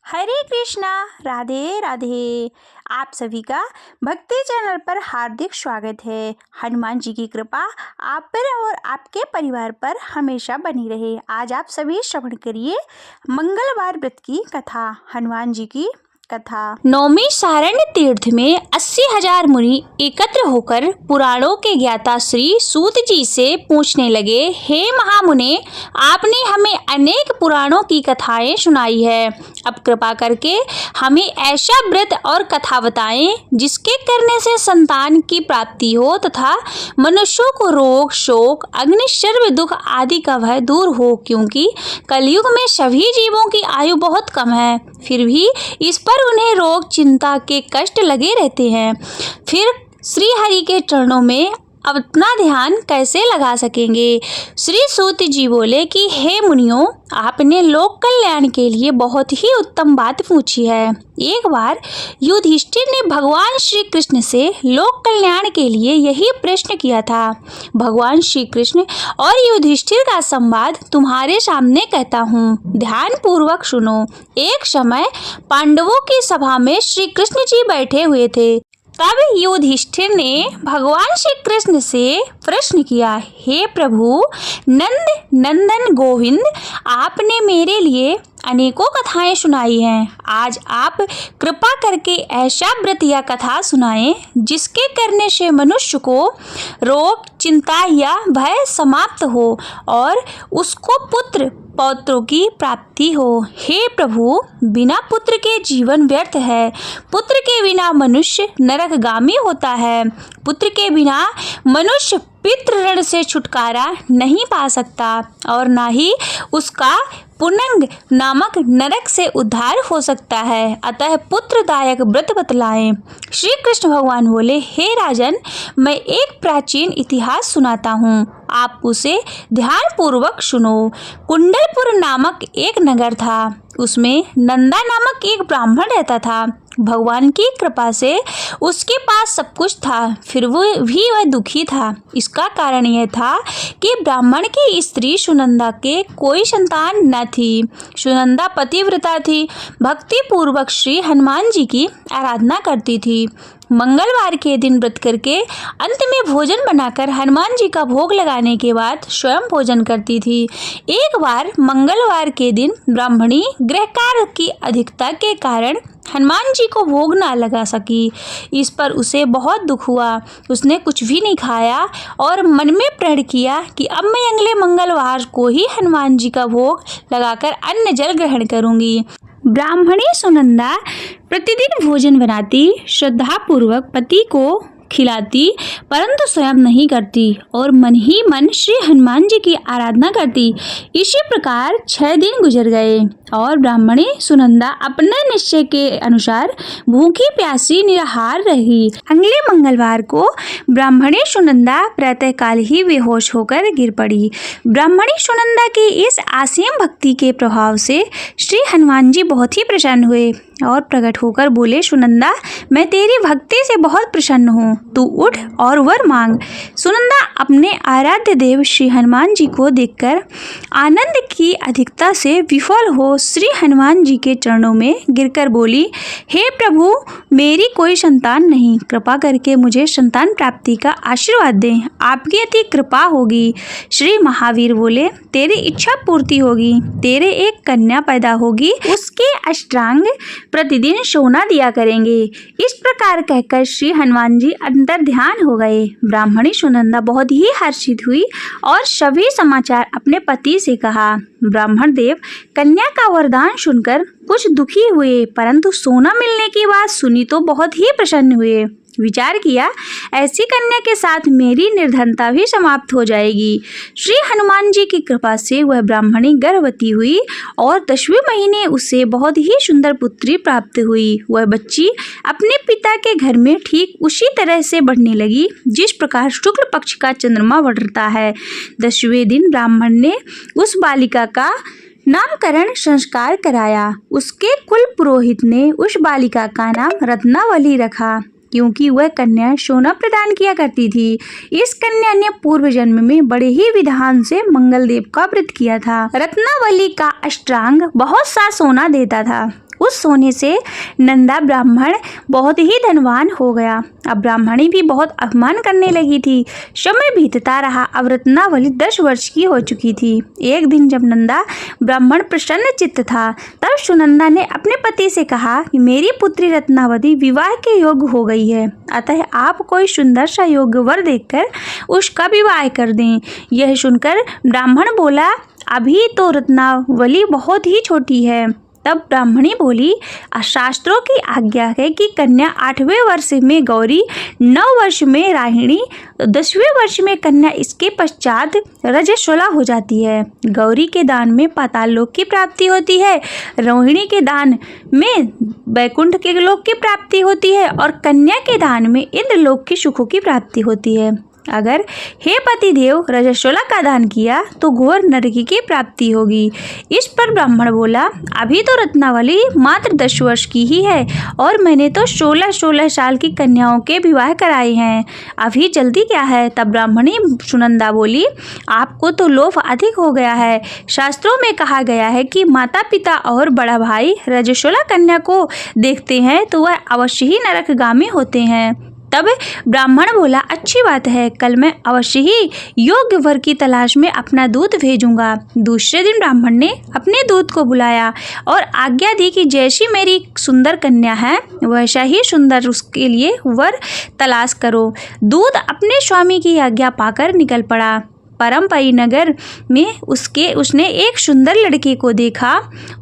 हरे कृष्णा, राधे राधे। आप सभी का भक्ति चैनल पर हार्दिक स्वागत है। हनुमान जी की कृपा आप पर और आपके परिवार पर हमेशा बनी रहे। आज आप सभी श्रवण करिए मंगलवार व्रत की कथा, हनुमान जी की कथा। नौमी सारण्य तीर्थ में 80,000 मुनि एकत्र होकर पुराणों के ज्ञाता श्री सूत जी से पूछने लगे, हे महामुने, आपने हमें अनेक पुराणों की कथाएं सुनाई है। अब कृपा करके हमें ऐसा व्रत और कथा बताएं जिसके करने से संतान की प्राप्ति हो तथा मनुष्यों को रोग, शोक, अग्नि, सर्व दुख आदि का भय दूर हो, क्योंकि कलयुग में सभी जीवों की आयु बहुत कम है, फिर भी इस पर उन्हें रोग, चिंता के कष्ट लगे रहते हैं। फिर श्री हरि के चरणों में अपना ध्यान कैसे लगा सकेंगे। श्री सूत जी बोले कि हे मुनियों, आपने लोक कल्याण के लिए बहुत ही उत्तम बात पूछी है। एक बार युधिष्ठिर ने भगवान श्री कृष्ण से लोक कल्याण के लिए यही प्रश्न किया था। भगवान श्री कृष्ण और युधिष्ठिर का संवाद तुम्हारे सामने कहता हूँ, ध्यान पूर्वक सुनो। एक समय पांडवों की सभा में श्री कृष्ण जी बैठे हुए थे। तब युधिष्ठिर ने भगवान श्री कृष्ण से प्रश्न किया, हे प्रभु नंद नंदन गोविंद, आपने मेरे लिए अनेकों कथाएं सुनाई हैं। आज आप कृपा करके ऐसा व्रत या कथा सुनाएं जिसके करने से मनुष्य को रोग, चिंता या भय समाप्त हो और उसको पुत्र पौत्रों की प्राप्ति हो। हे प्रभु, बिना पुत्र के जीवन व्यर्थ है। पुत्र के बिना मनुष्य नरकगामी होता है। पुत्र के बिना मनुष्य पितृ ऋण से छुटकारा नहीं पा सकता और ना ही उसका पुनंग नामक नरक से उद्धार हो सकता है। अतः पुत्रदायक व्रत बतलाएं। श्री कृष्ण भगवान बोले, हे राजन, मैं एक प्राचीन इतिहास सुनाता हूँ, आप उसे ध्यान पूर्वक सुनो। कुंडलपुर नामक एक नगर था, उसमें नंदा नामक एक ब्राह्मण रहता था। भगवान की कृपा से उसके पास सब कुछ था, फिर वह दुखी था। इसका कारण यह था कि ब्राह्मण की स्त्री सुनंदा के कोई संतान न थी। सुनंदा पतिव्रता थी, भक्ति पूर्वक श्री हनुमान जी की आराधना करती थी। मंगलवार के दिन व्रत करके अंत में भोजन बनाकर हनुमान जी का भोग लगाने के बाद स्वयं भोजन करती थी। एक बार मंगलवार के दिन ब्राह्मणी गृह कार्य की अधिकता के कारण हनुमान जी को भोग ना लगा सकी। इस पर उसे बहुत दुख हुआ। उसने कुछ भी नहीं खाया और मन में प्रण किया कि अब मैं अगले मंगलवार को ही हनुमान जी का भोग लगाकर अन्न जल ग्रहण करूंगी। ब्राह्मणी सुनंदा प्रतिदिन भोजन बनाती, श्रद्धापूर्वक पति को खिलाती, परंतु स्वयं नहीं करती और मन ही मन श्री हनुमान जी की आराधना करती। इसी प्रकार 6 दिन गुजर गए और ब्राह्मणी सुनंदा अपने निश्चय के अनुसार भूखी प्यासी निराहार रही। अगले मंगलवार को ब्राह्मणी सुनंदा प्रातःकाल ही बेहोश होकर गिर पड़ी। ब्राह्मणी सुनंदा की इस असीम भक्ति के प्रभाव से श्री हनुमान जी बहुत ही प्रसन्न हुए और प्रकट होकर बोले, सुनंदा, मैं तेरी भक्ति से बहुत प्रसन्न हूँ, तू उठ और वर मांग। सुनंदा अपने आराध्य देव श्री हनुमान जी को देखकर आनंद की अधिकता से विफल हो श्री हनुमान जी के चरणों में गिरकर बोली, हे प्रभु, मेरी कोई संतान नहीं, कृपा करके मुझे संतान प्राप्ति का आशीर्वाद दें, आपकी अति कृपा होगी। श्री महावीर बोले, तेरी इच्छा पूर्ति होगी, तेरे एक कन्या पैदा होगी, उसके अष्टांग प्रतिदिन सोना दिया करेंगे। इस प्रकार कहकर श्री हनुमान जी अंतर ध्यान हो गए। ब्राह्मणी सुनंदा बहुत ही हर्षित हुई और सभी समाचार अपने पति से कहा। ब्राह्मण देव कन्या का वरदान सुनकर कुछ दुखी हुए, परंतु सोना मिलने की बात सुनी तो बहुत ही प्रसन्न हुए। विचार किया, ऐसी कन्या के साथ मेरी निर्धनता भी समाप्त हो जाएगी। श्री हनुमान जी की कृपा से वह ब्राह्मणी गर्भवती हुई और 10वें महीने उसे बहुत ही सुंदर पुत्री प्राप्त हुई। वह बच्ची अपने पिता के घर में ठीक उसी तरह से बढ़ने लगी जिस प्रकार शुक्ल पक्ष का चंद्रमा बढ़ता है। 10वें दिन ब्राह्मण ने उस बालिका का नामकरण संस्कार कराया। उसके कुल पुरोहित ने उस बालिका का नाम रत्नावली रखा, क्योंकि वह कन्या सोना प्रदान किया करती थी। इस कन्या ने पूर्व जन्म में बड़े ही विधान से मंगल देव का व्रत किया था। रत्नावली का अष्टांग बहुत सा सोना देता था। उस सोने से नंदा ब्राह्मण बहुत ही धनवान हो गया। अब ब्राह्मणी भी बहुत अपमान करने लगी थी। समय बीतता रहा। अब रत्नावली 10 वर्ष की हो चुकी थी। एक दिन जब नंदा ब्राह्मण प्रसन्न चित्त था, तब सुनंदा ने अपने पति से कहा कि मेरी पुत्री रत्नावती विवाह के योग्य हो गई है, अतः आप कोई सुंदर सा योग्य वर देखकर उसका विवाह कर दें। यह सुनकर ब्राह्मण बोला, अभी तो रत्नावली बहुत ही छोटी है। तब ब्राह्मणी बोली, शास्त्रों की आज्ञा है कि कन्या 8वें वर्ष में गौरी, 9 वर्ष में राहिणी, 10वें वर्ष में कन्या, इसके पश्चात रजस्वला हो जाती है। गौरी के दान में पाताल लोक की प्राप्ति होती है, रोहिणी के दान में वैकुंठ के लोक की प्राप्ति होती है और कन्या के दान में इंद्रलोक की सुखों की प्राप्ति होती है। अगर हे पतिदेव रजस्वला का दान किया तो घोर नरकी की प्राप्ति होगी। इस पर ब्राह्मण बोला, अभी तो रत्नावली मात्र 10 वर्ष की ही है और मैंने तो 16 साल की कन्याओं के विवाह कराए हैं, अभी जल्दी क्या है। तब ब्राह्मणी सुनंदा बोली, आपको तो लोभ अधिक हो गया है। शास्त्रों में कहा गया है कि माता पिता और बड़ा भाई रजस्वला कन्या को देखते हैं तो वह अवश्य ही नरकगामी होते हैं। तब ब्राह्मण बोला, अच्छी बात है, कल मैं अवश्य ही योग्य वर की तलाश में अपना दूत भेजूंगा। दूसरे दिन ब्राह्मण ने अपने दूत को बुलाया और आज्ञा दी कि जैसी मेरी सुंदर कन्या है वैसा ही सुंदर उसके लिए वर तलाश करो। दूत अपने स्वामी की आज्ञा पाकर निकल पड़ा। परमपई नगर में उसने एक सुंदर लड़के को देखा।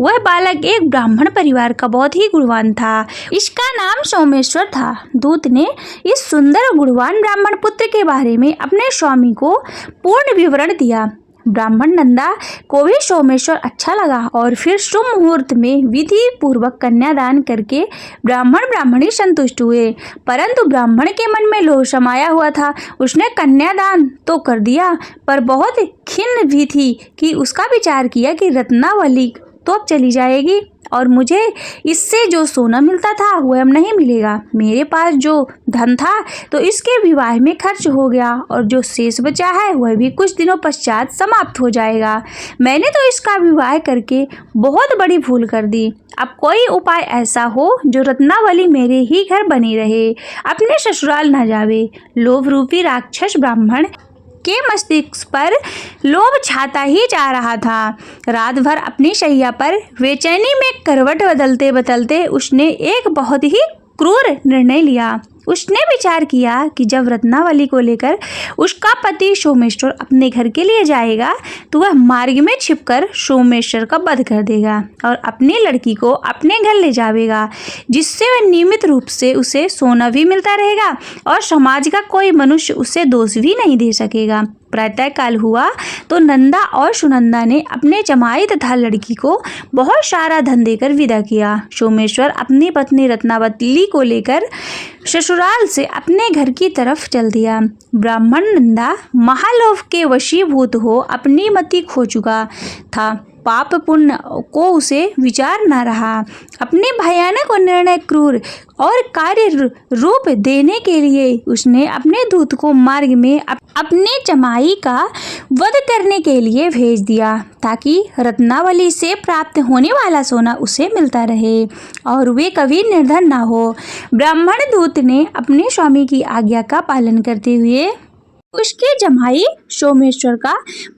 वह बालक एक ब्राह्मण परिवार का बहुत ही गुणवान था। इसका नाम सोमेश्वर था। दूत ने इस सुंदर और गुणवान ब्राह्मण पुत्र के बारे में अपने स्वामी को पूर्ण विवरण दिया। ब्राह्मण नंदा को भी सोमेश्वर अच्छा लगा और फिर शुभ मुहूर्त में विधि पूर्वक कन्यादान करके ब्राह्मण ब्राह्मणी संतुष्ट हुए। परंतु ब्राह्मण के मन में लोभ समाया हुआ था। उसने कन्यादान तो कर दिया पर बहुत खिन्न भी थी कि उसका विचार किया कि रत्नावली तो अब चली जाएगी और मुझे इससे जो सोना मिलता था वह अब नहीं मिलेगा। मेरे पास जो धन था तो इसके विवाह में खर्च हो गया और जो शेष बचा है वह भी कुछ दिनों पश्चात समाप्त हो जाएगा। मैंने तो इसका विवाह करके बहुत बड़ी भूल कर दी। अब कोई उपाय ऐसा हो जो रत्नावली मेरे ही घर बनी रहे, अपने ससुराल न जावे। लोभ रूपी राक्षस ब्राह्मण के मस्तिष्क पर लोभ छाता ही जा रहा था। रात भर अपनी शैया पर बेचैनी में करवट बदलते बदलते उसने एक बहुत ही क्रूर निर्णय लिया। उसने विचार किया कि जब रत्नावली को लेकर उसका पति सोमेश्वर अपने घर के लिए जाएगा तो वह मार्ग में छिपकर सोमेश्वर का वध कर देगा और अपनी लड़की को अपने घर ले जाएगा, जिससे वह नियमित रूप से उसे सोना भी मिलता रहेगा और समाज का कोई मनुष्य उसे दोष भी नहीं दे सकेगा। प्रातःकाल हुआ तो नंदा और सुनंदा ने अपने जमाई तथा लड़की को बहुत सारा धन देकर विदा किया। सोमेश्वर अपनी पत्नी रत्नावली को लेकर ससुराल से अपने घर की तरफ चल दिया। ब्राह्मण नंदा महालोभ के वशीभूत हो अपनी मति खो चुका था। पाप पुण्य को उसे विचार न रहा। अपने भयानक और निर्णय क्रूर और कार्य रूप देने के लिए उसने अपने दूत को मार्ग में अपने जमाई का वध करने के लिए भेज दिया ताकि रत्नावली से प्राप्त होने वाला सोना उसे मिलता रहे और वे कभी निर्धन न हो। ब्राह्मण दूत ने अपने स्वामी की आज्ञा का पालन करते हुए उसके जमाई सोमेश्वर का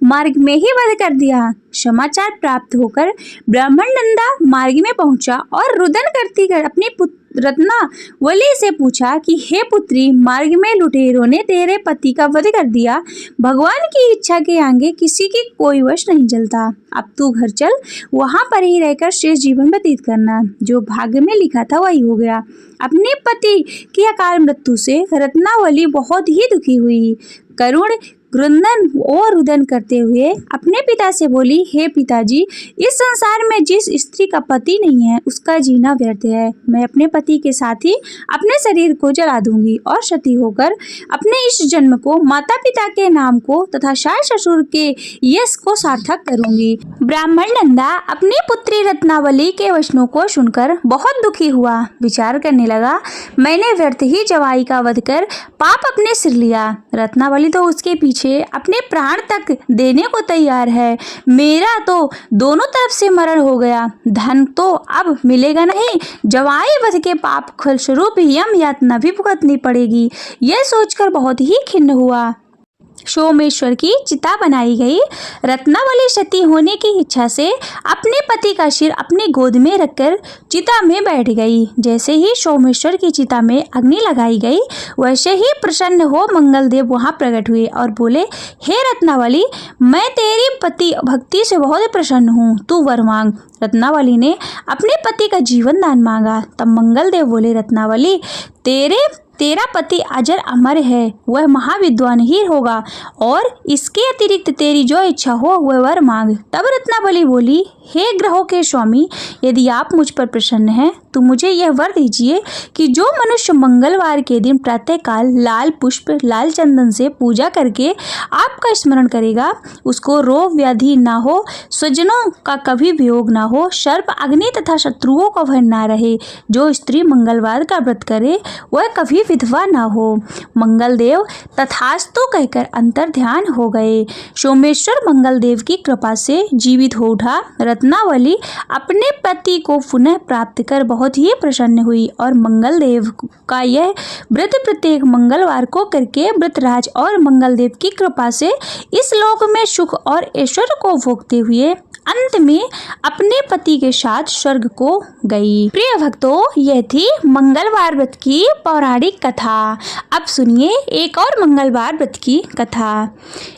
मार्ग में ही वध कर दिया। समाचार प्राप्त होकर ब्राह्मण नंदा मार्ग में पहुंचा और रुदन करती कर अपनी रत्नावली से पूछा कि हे पुत्री, मार्ग में लुटेरों ने तेरे पति का वध कर दिया। भगवान की इच्छा के आगे किसी की कोई वश नहीं चलता। अब तू घर चल, वहां पर ही रहकर शेष जीवन व्यतीत करना। जो भाग्य में लिखा था वही हो गया। अपने पति की अकाल मृत्यु से रत्नावली बहुत ही दुखी हुई। करुण क्रंदन और रुदन करते हुए अपने पिता से बोली, हे पिताजी, इस संसार में जिस स्त्री का पति नहीं है उसका जीना व्यर्थ है। मैं अपने पति के साथ ही अपने शरीर को जला दूंगी और सती होकर अपने इस जन्म को माता पिता के नाम को तथा सास ससुर के यश को सार्थक करूंगी। ब्राह्मण नंदा अपनी पुत्री रत्नावली के वचनों को सुनकर बहुत दुखी हुआ। विचार करने लगा, मैंने व्यर्थ ही जवाई का वध कर पाप अपने सिर लिया। रत्नावली तो उसके पीछे पीछे अपने प्राण तक देने को तैयार है। मेरा तो दोनों तरफ से मरण हो गया, धन तो अब मिलेगा नहीं, जवाई वध के पाप फलस्वरूप यम यातना भी भुगतनी पड़ेगी। यह सोचकर बहुत ही खिन्न हुआ। सोमेश्वर की चिता बनाई गई। रत्नावली सती होने की इच्छा से अपने पति का सिर अपनी गोद में रखकर चिता में बैठ गई। जैसे ही सोमेश्वर की चिता में अग्नि लगाई गई, वैसे ही प्रसन्न हो मंगलदेव वहां प्रकट हुए और बोले, हे रत्नावली, मैं तेरी पति भक्ति से बहुत प्रसन्न हूँ, तू वर मांग। रत्नावली ने अपने पति का जीवन दान मांगा। तब मंगलदेव बोले, रत्नावली, तेरा पति अजर अमर है, वह महाविद्वान ही होगा और इसके अतिरिक्त तेरी जो इच्छा हो वह वर मांग। तब रत्नावली बोली, हे ग्रहों के स्वामी, यदि आप मुझ पर प्रसन्न हैं तो मुझे यह वर दीजिए कि जो मनुष्य मंगलवार के दिन प्रातःकाल लाल पुष्प लाल चंदन से पूजा करके आपका स्मरण करेगा, उसको रोग व्याधि ना हो, स्वजनों का कभी वियोग ना हो, सर्प अग्नि तथा शत्रुओं का भय ना रहे। जो स्त्री मंगलवार का व्रत करे वह कभी विधवा ना हो। मंगलदेव तथास्तु कहकर अंतर ध्यान हो गए। सोमेश्वर मंगलदेव की कृपा से जीवित हो उठा। रत्नावली अपने पति को पुनः प्राप्त कर बहुत ही प्रसन्न हुई और मंगलदेव का यह व्रत प्रत्येक मंगलवार को करके व्रतराज और मंगलदेव की कृपा से इस लोक में सुख और ऐश्वर्य को भोगते हुए अंत में अपने पति के साथ स्वर्ग को गई। प्रिय भक्तों, यह थी मंगलवार व्रत की पौराणिक कथा। अब सुनिए एक और मंगलवार व्रत की कथा।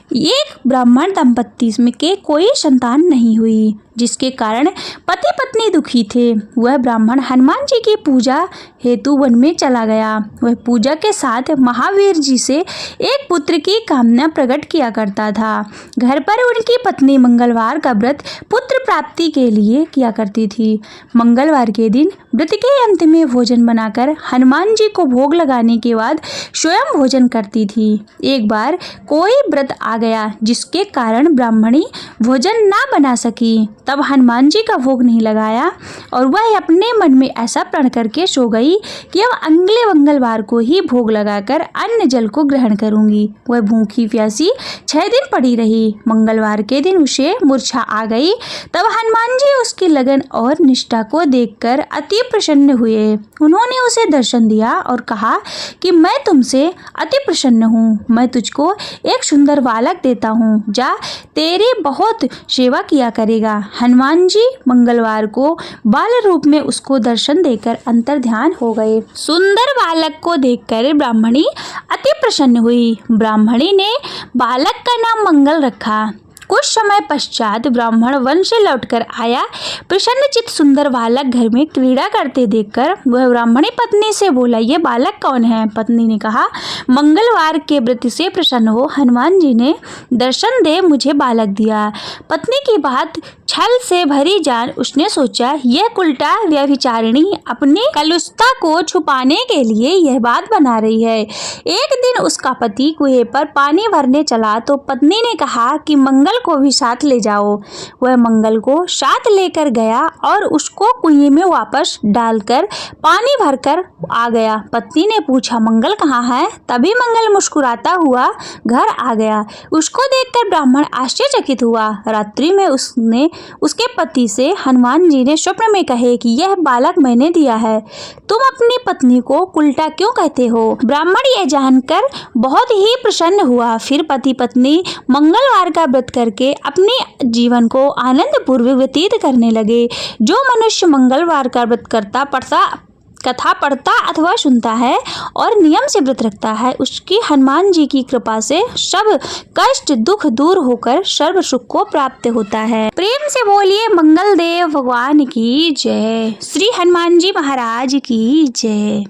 एक ब्राह्मण दंपत्ति में के कोई संतान नहीं हुई, जिसके कारण पति पत्नी दुखी थे। वह ब्राह्मण हनुमान जी की पूजा हेतु वन में चला गया। वह पूजा के साथ महावीर जी से एक पुत्र की कामना प्रकट किया करता था। घर पर उनकी पत्नी मंगलवार का व्रत पुत्र प्राप्ति के लिए किया करती थी। मंगलवार के दिन व्रत के अंत में भोजन बनाकर हनुमान जी को भोग लगाने के बाद स्वयं भोजन करती थी। एक बार कोई व्रत आ गया जिसके कारण ब्राह्मणी भोजन ना बना सकी। तब हनुमान जी का भोग नहीं लगाया और वह अपने मन में ऐसा प्रण करके सो गई कि अब अगले मंगलवार को ही भोग लगाकर अन्न जल को ग्रहण करूंगी। वह भूखी प्यासी 6 दिन पड़ी रही। मंगलवार के दिन उसे मूर्छा आ गई। तब हनुमान जी उसकी लगन और निष्ठा को देखकर अति प्रसन्न हुए। उन्होंने उसे दर्शन दिया और कहा कि मैं तुमसे अति प्रसन्न हूँ। मैं तुझको एक सुंदर बालक देता हूँ, जा तेरी बहुत सेवा किया करेगा। हनुमान जी मंगलवार को बाल रूप में उसको दर्शन देकर अंतर ध्यान हो गए। सुंदर बालक को देखकर ब्राह्मणी अति प्रसन्न हुई। ब्राह्मणी ने बालक का नाम मंगल रखा। कुछ समय पश्चात ब्राह्मण वन से लौटकर आया। प्रसन्नचित्त सुंदर बालक घर में क्रीड़ा करते देखकर वह ब्राह्मणी पत्नी से बोला, ये बालक कौन है? पत्नी ने कहा, मंगलवार के व्रत से प्रसन्न हो हनुमान जी ने दर्शन दे मुझे बालक दिया। पत्नी की बात छल से भरी जान उसने सोचा, यह उल्टा व्यभिचारिणी अपनी कलुषता को छुपाने के लिए यह बात बना रही है। एक दिन उसका पति कुएं पर पानी भरने चला तो पत्नी ने कहा कि मंगल को भी साथ ले जाओ। वह मंगल को साथ लेकर गया और उसको कुएं में वापस डालकर पानी भरकर आ गया। पत्नी ने पूछा, मंगल कहाँ है? तभी मंगल मुस्कुराता हुआ घर आ गया। उसको देखकर ब्राह्मण आश्चर्यचकित हुआ। रात्रि में उसने उसके पति से, हनुमान जी ने स्वप्न में कहे कि यह बालक मैंने दिया है, तुम अपनी पत्नी को उल्टा क्यों कहते हो? ब्राह्मण यह जानकर बहुत ही प्रसन्न हुआ। फिर पति पत्नी मंगलवार का व्रत करके अपने जीवन को आनंद पूर्वक व्यतीत करने लगे। जो मनुष्य मंगलवार का व्रत कथा पढ़ता अथवा सुनता है और नियम से व्रत रखता है, उसकी हनुमान जी की कृपा से सब कष्ट दुख दूर होकर सर्व सुख को प्राप्त होता है। प्रेम से बोलिए मंगल देव भगवान की जय। श्री हनुमान जी महाराज की जय।